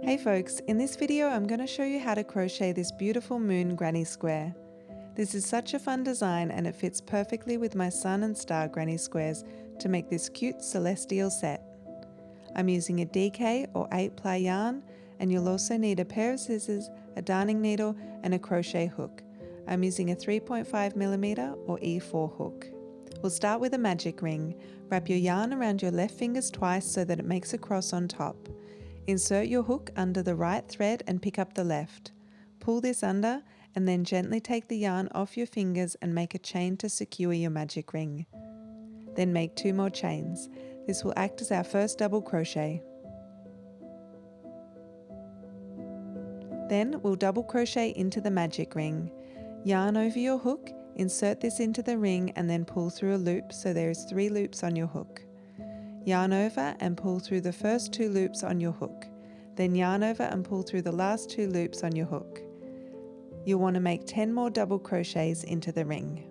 Hey folks, in this video I'm going to show you how to crochet this beautiful moon granny square. This is such a fun design and it fits perfectly with my sun and star granny squares to make this cute celestial set. I'm using a DK or 8-ply yarn, and you'll also need a pair of scissors, a darning needle and a crochet hook. I'm using a 3.5mm or E4 hook. We'll start with a magic ring. Wrap your yarn around your left fingers twice so that it makes a cross on top. Insert your hook under the right thread and pick up the left. Pull this under and then gently take the yarn off your fingers and make a chain to secure your magic ring. Then make 2 more chains. This will act as our first double crochet. Then we'll double crochet into the magic ring. Yarn over your hook, insert this into the ring and then pull through a loop so there is 3 loops on your hook. Yarn over and pull through the first 2 loops on your hook. Then yarn over and pull through the last 2 loops on your hook. You'll want to make 10 more double crochets into the ring.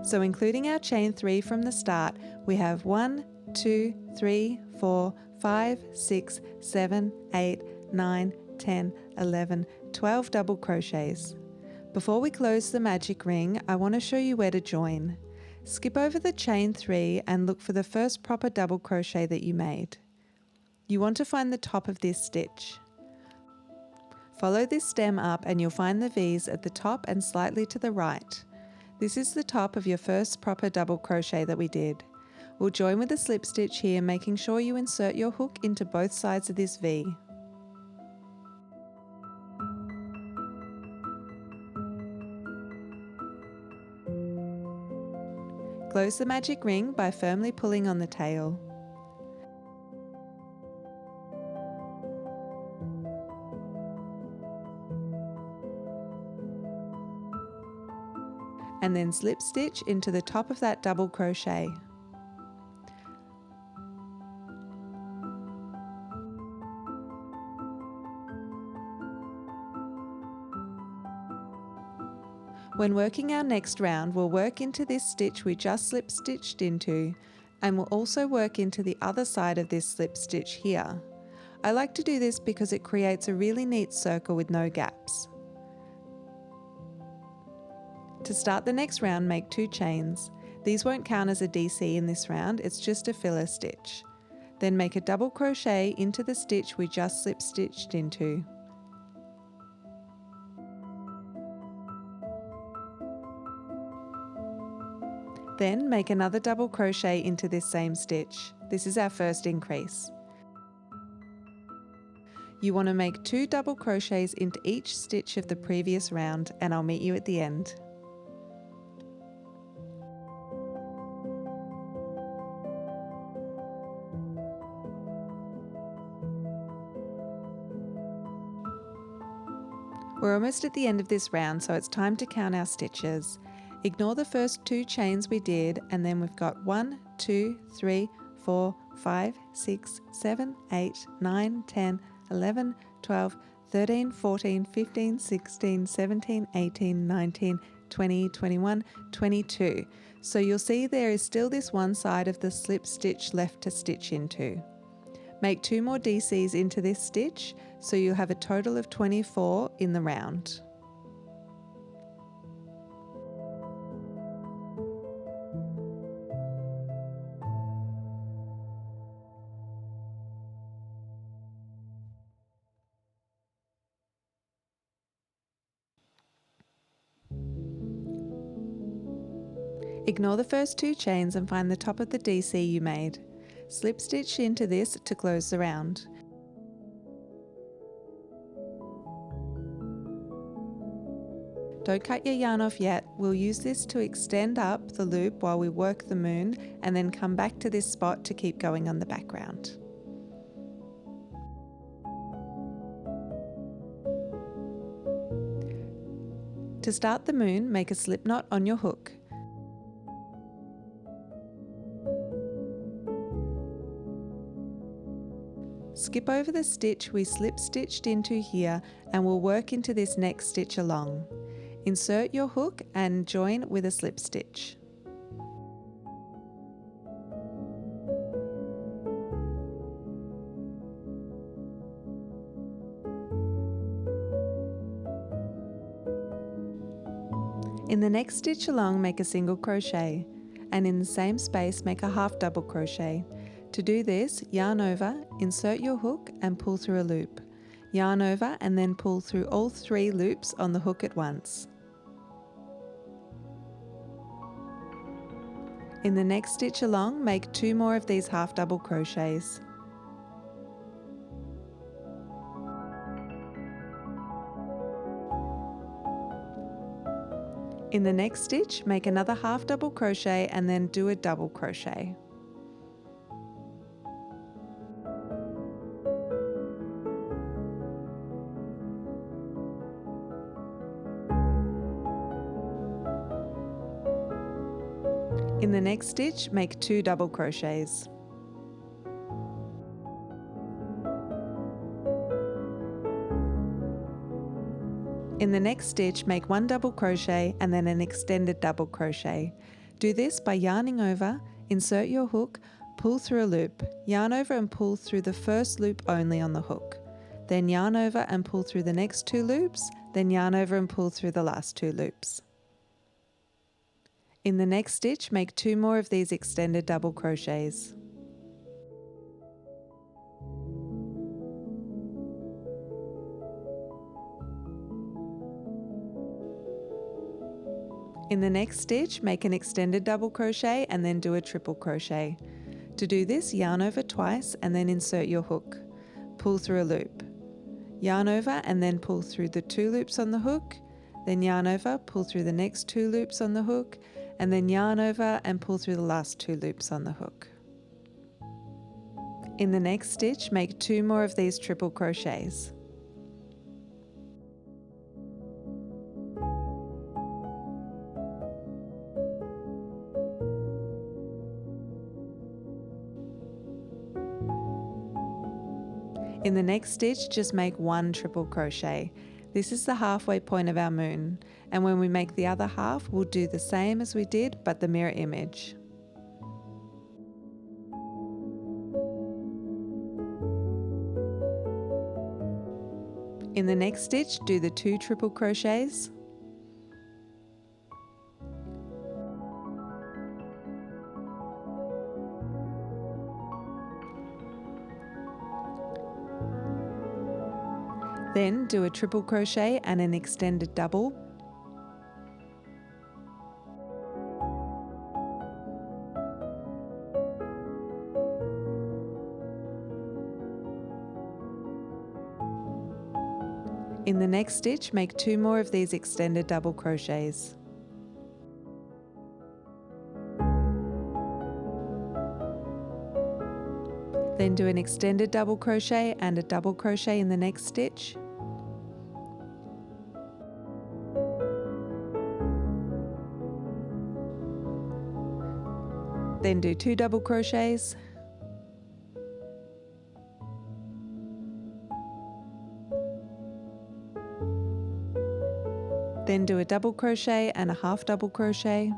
So including our chain 3 from the start, we have 1, 2, 3, 4, 5, 6, 7, 8, 9, 10, 11, 12 double crochets. Before we close the magic ring, I want to show you where to join. Skip over the chain 3 and look for the first proper double crochet that you made. You want to find the top of this stitch. Follow this stem up and you'll find the V's at the top and slightly to the right. This is the top of your first proper double crochet that we did. We'll join with a slip stitch here, making sure you insert your hook into both sides of this V. Close the magic ring by firmly pulling on the tail. And then slip stitch into the top of that double crochet. When working our next round, we'll work into this stitch we just slip stitched into, and we'll also work into the other side of this slip stitch here. I like to do this because it creates a really neat circle with no gaps. To start the next round, make 2 chains. These won't count as a DC in this round, it's just a filler stitch. Then make a double crochet into the stitch we just slip stitched into. Then make another double crochet into this same stitch. This is our first increase. You want to make 2 double crochets into each stitch of the previous round, and I'll meet you at the end. We're almost at the end of this round, so it's time to count our stitches. Ignore the first 2 chains we did, and then we've got 1, 2, 3, 4, 5, 6, 7, 8, 9, 10, 11, 12, 13, 14, 15, 16, 17, 18, 19, 20, 21, 22. So you'll see there is still this one side of the slip stitch left to stitch into. Make 2 more DCs into this stitch, so you'll have a total of 24 in the round. Ignore the first 2 chains and find the top of the DC you made. Slip stitch into this to close the round. Don't cut your yarn off yet. We'll use this to extend up the loop while we work the moon and then come back to this spot to keep going on the background. To start the moon, make a slip knot on your hook. Skip over the stitch we slip stitched into here and we'll work into this next stitch along. Insert your hook and join with a slip stitch. In the next stitch along, make a single crochet, and in the same space make a half double crochet. To do this, yarn over, insert your hook and pull through a loop. Yarn over and then pull through all 3 loops on the hook at once. In the next stitch along, make 2 more of these half double crochets. In the next stitch, make another half double crochet and then do a double crochet. In the next stitch, make 2 double crochets. In the next stitch, make 1 double crochet and then an extended double crochet. Do this by yarning over, insert your hook, pull through a loop, yarn over and pull through the first loop only on the hook. Then yarn over and pull through the next 2 loops, then yarn over and pull through the last 2 loops. In the next stitch, make 2 more of these extended double crochets. In the next stitch, make an extended double crochet and then do a triple crochet. To do this, yarn over twice and then insert your hook. Pull through a loop. Yarn over and then pull through the 2 loops on the hook, then yarn over, pull through the next 2 loops on the hook, and then yarn over and pull through the last 2 loops on the hook. In the next stitch, make 2 more of these triple crochets. In the next stitch, just make 1 triple crochet. This is the halfway point of our moon, and when we make the other half, we'll do the same as we did, but the mirror image. In the next stitch, do the 2 triple crochets. Then do a triple crochet and an extended double. In the next stitch, make 2 more of these extended double crochets. Then do an extended double crochet and a double crochet in the next stitch. Then do 2 double crochets. Then do a double crochet and a half double crochet.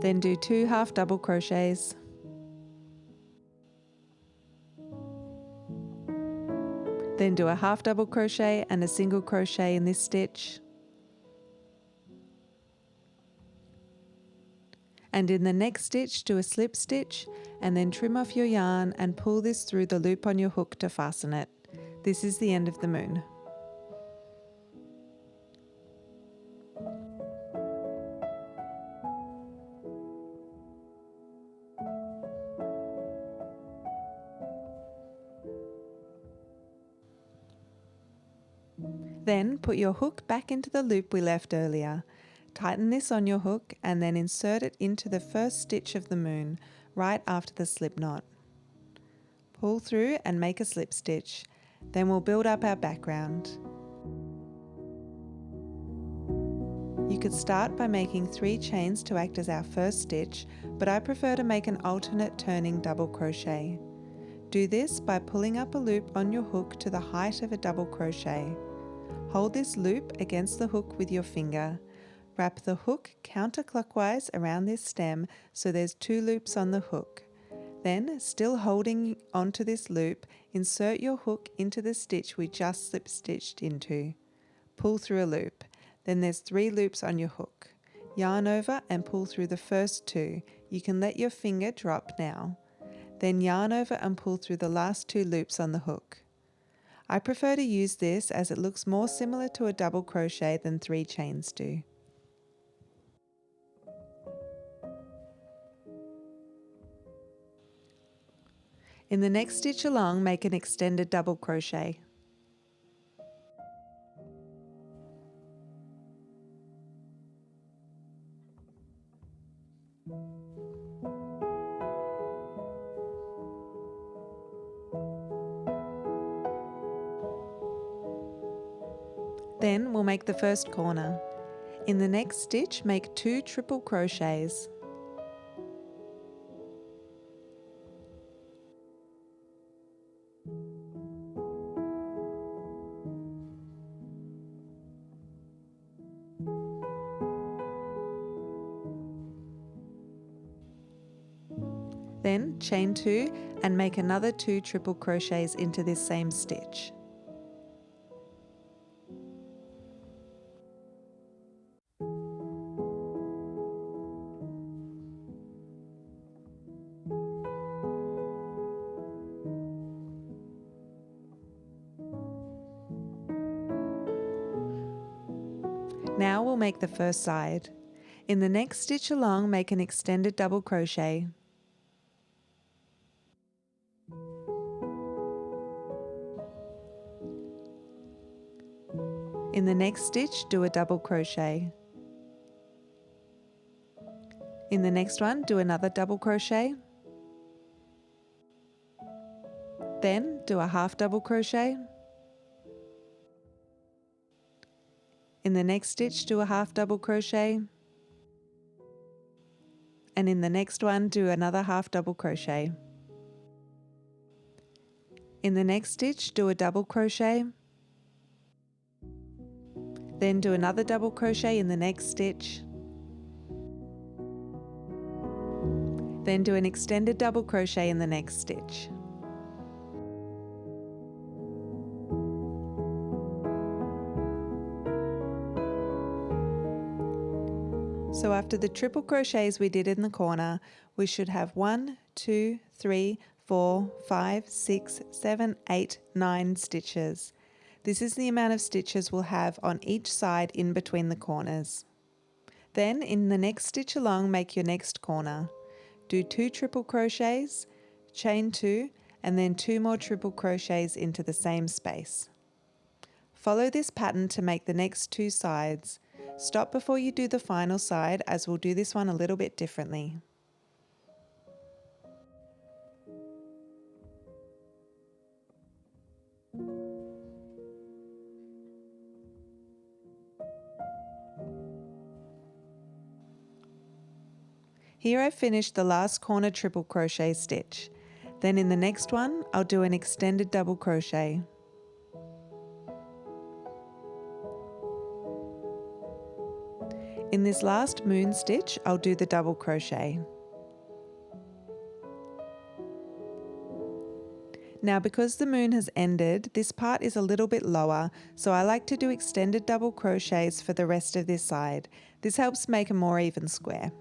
Then do 2 half double crochets. Then do a half double crochet and a single crochet in this stitch. And in the next stitch, do a slip stitch and then trim off your yarn and pull this through the loop on your hook to fasten it. This is the end of the moon. Then put your hook back into the loop we left earlier. Tighten this on your hook and then insert it into the first stitch of the moon, right after the slip knot. Pull through and make a slip stitch, then we'll build up our background. You could start by making 3 chains to act as our first stitch, but I prefer to make an alternate turning double crochet. Do this by pulling up a loop on your hook to the height of a double crochet. Hold this loop against the hook with your finger. Wrap the hook counterclockwise around this stem so there's 2 loops on the hook. Then, still holding onto this loop, insert your hook into the stitch we just slip stitched into. Pull through a loop. Then there's 3 loops on your hook. Yarn over and pull through the first 2. You can let your finger drop now. Then yarn over and pull through the last 2 loops on the hook. I prefer to use this as it looks more similar to a double crochet than 3 chains do. In the next stitch along, make an extended double crochet. Then we'll make the first corner. In the next stitch, make 2 triple crochets. Then chain 2 and make another 2 triple crochets into this same stitch. Now we'll make the first side. In the next stitch along, make an extended double crochet. In the next stitch, do a double crochet. In the next one, do another double crochet. Then do a half double crochet. In the next stitch, do a half double crochet. And in the next one, do another half double crochet. In the next stitch, do a double crochet. Then do another double crochet in the next stitch. Then do an extended double crochet in the next stitch. So after the triple crochets we did in the corner, we should have 1, 2, 3, 4, 5, 6, 7, 8, 9 stitches. This is the amount of stitches we'll have on each side in between the corners. Then in the next stitch along, make your next corner. Do 2 triple crochets, chain 2, and then 2 more triple crochets into the same space. Follow this pattern to make the next 2 sides. Stop before you do the final side, as we'll do this one a little bit differently. Here I've finished the last corner triple crochet stitch. Then in the next one, I'll do an extended double crochet. In this last moon stitch, I'll do the double crochet. Now because the moon has ended, this part is a little bit lower, so I like to do extended double crochets for the rest of this side. This helps make a more even square.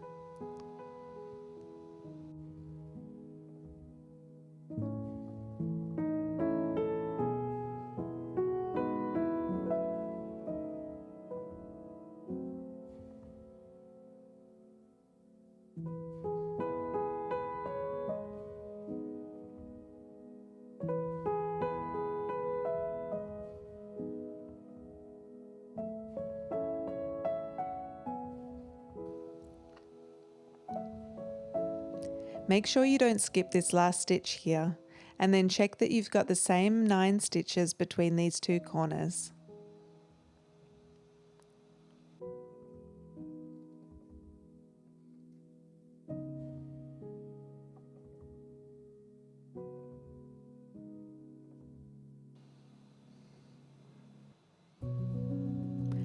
Make sure you don't skip this last stitch here, and then check that you've got the same 9 stitches between these 2 corners.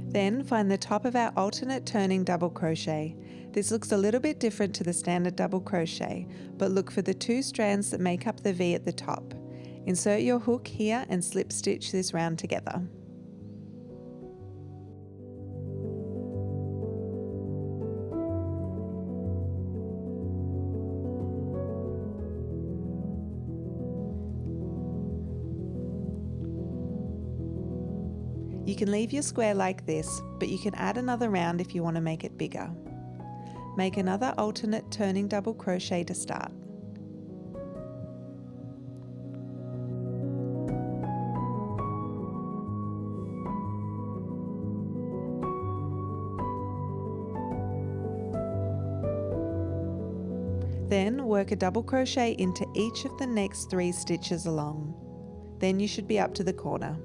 Then find the top of our alternate turning double crochet. This looks a little bit different to the standard double crochet, but look for the 2 strands that make up the V at the top. Insert your hook here and slip stitch this round together. You can leave your square like this, but you can add another round if you want to make it bigger. Make another alternate turning double crochet to start. Then work a double crochet into each of the next 3 stitches along. Then you should be up to the corner.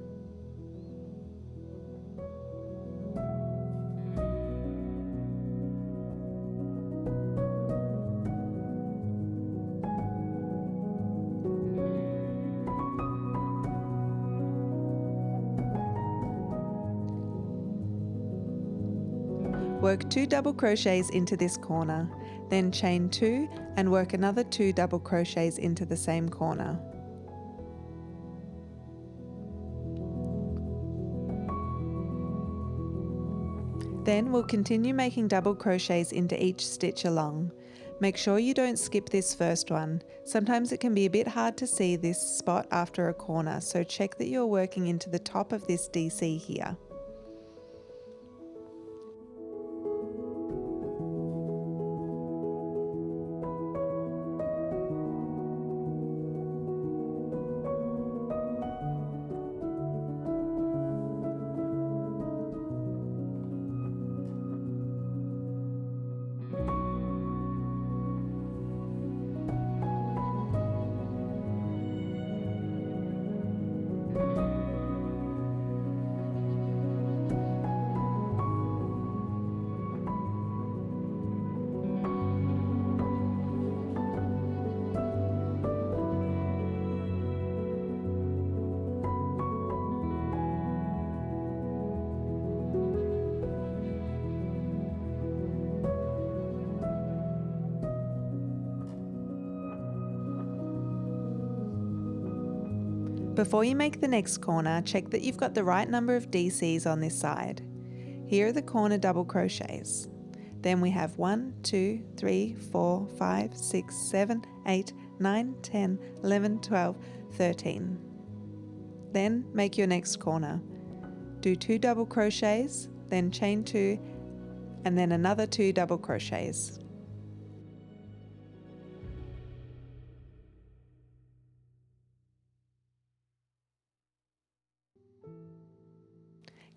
Work 2 double crochets into this corner, then chain 2 and work another 2 double crochets into the same corner. Then we'll continue making double crochets into each stitch along. Make sure you don't skip this first one. Sometimes it can be a bit hard to see this spot after a corner, so check that you're working into the top of this DC here. Before you make the next corner, check that you've got the right number of DCs on this side. Here are the corner double crochets. Then we have 1, 2, 3, 4, 5, 6, 7, 8, 9, 10, 11, 12, 13. Then make your next corner. Do 2 double crochets, then chain 2, and then another 2 double crochets.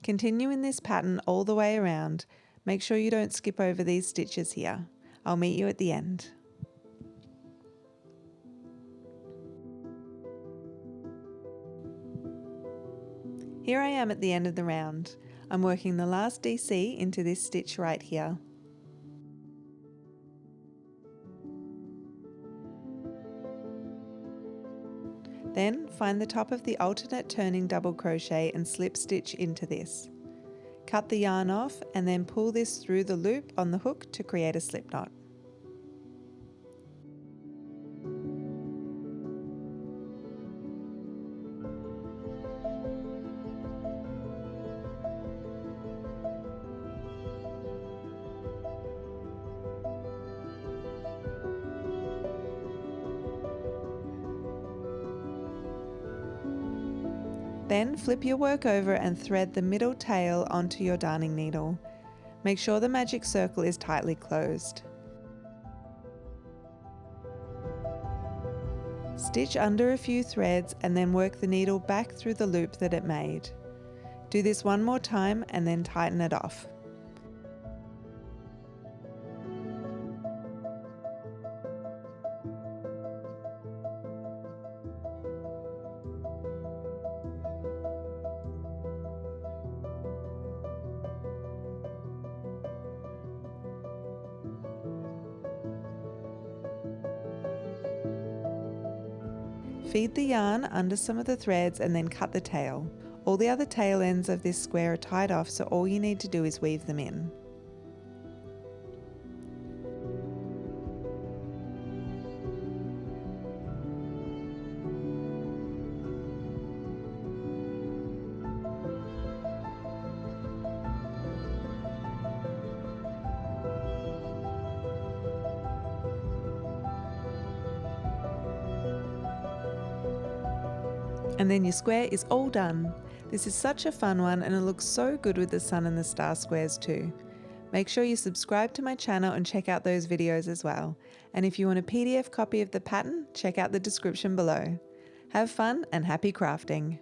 Continue in this pattern all the way around. Make sure you don't skip over these stitches here. I'll meet you at the end. Here I am at the end of the round. I'm working the last DC into this stitch right here. Then find the top of the alternate turning double crochet and slip stitch into this. Cut the yarn off and then pull this through the loop on the hook to create a slip knot. Then flip your work over and thread the middle tail onto your darning needle. Make sure the magic circle is tightly closed. Stitch under a few threads and then work the needle back through the loop that it made. Do this one more time and then tighten it off. Feed the yarn under some of the threads and then cut the tail. All the other tail ends of this square are tied off, so all you need to do is weave them in. And then your square is all done. This is such a fun one and it looks so good with the sun and the star squares too. Make sure you subscribe to my channel and check out those videos as well. And if you want a PDF copy of the pattern, check out the description below. Have fun and happy crafting!